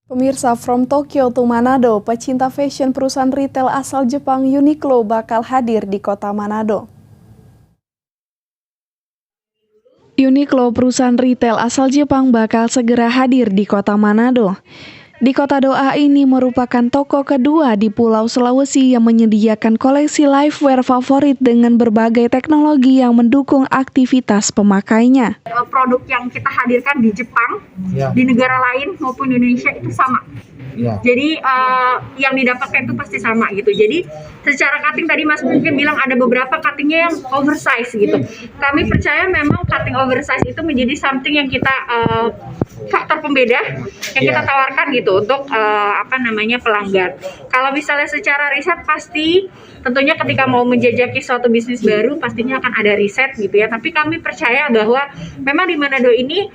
Pemirsa, from Tokyo to Manado, pecinta fashion perusahaan retail asal Jepang Uniqlo bakal hadir di kota Manado. Uniqlo, perusahaan retail asal Jepang, bakal segera hadir di kota Manado. Di kota Doha ini merupakan toko kedua di Pulau Sulawesi yang menyediakan koleksi lifewear favorit dengan berbagai teknologi yang mendukung aktivitas pemakainya. Produk yang kita hadirkan di Jepang, di negara lain maupun Indonesia itu sama. Jadi yang didapatkan itu pasti sama gitu. Jadi secara cutting tadi Mas mungkin bilang ada beberapa cuttingnya yang oversize gitu. Kami percaya memang cutting oversize itu menjadi something yang kita faktor pembeda yang kita tawarkan gitu untuk pelanggan. Kalau misalnya secara riset pasti tentunya ketika mau menjajaki suatu bisnis baru pastinya akan ada riset gitu ya. Tapi kami percaya bahwa memang di Manado ini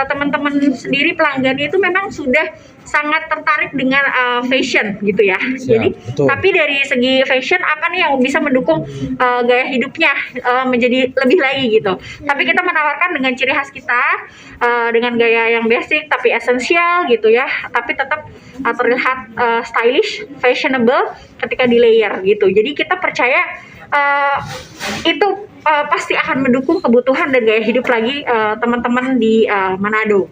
teman-teman sendiri pelanggannya itu memang sudah sangat tertarik dengan fashion gitu ya. Jadi tapi dari segi fashion apa nih yang bisa mendukung gaya hidupnya menjadi lebih lagi gitu. Tapi kita menawarkan dengan ciri khas kita dengan gaya yang basic tapi esensial gitu ya. Tapi tetap terlihat stylish, fashionable ketika di layer gitu. Jadi kita percaya itu pasti akan mendukung kebutuhan dan gaya hidup lagi teman-teman di Manado.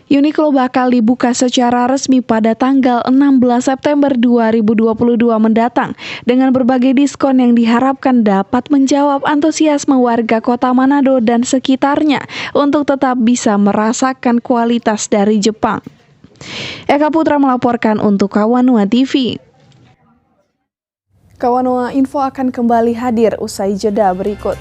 Uniqlo bakal dibuka secara resmi pada tanggal 16 September 2022 mendatang dengan berbagai diskon yang diharapkan dapat menjawab antusiasme warga kota Manado dan sekitarnya untuk tetap bisa merasakan kualitas dari Jepang. Eka Putra melaporkan untuk Kawanua TV. Kawanua Info akan kembali hadir usai jeda berikut.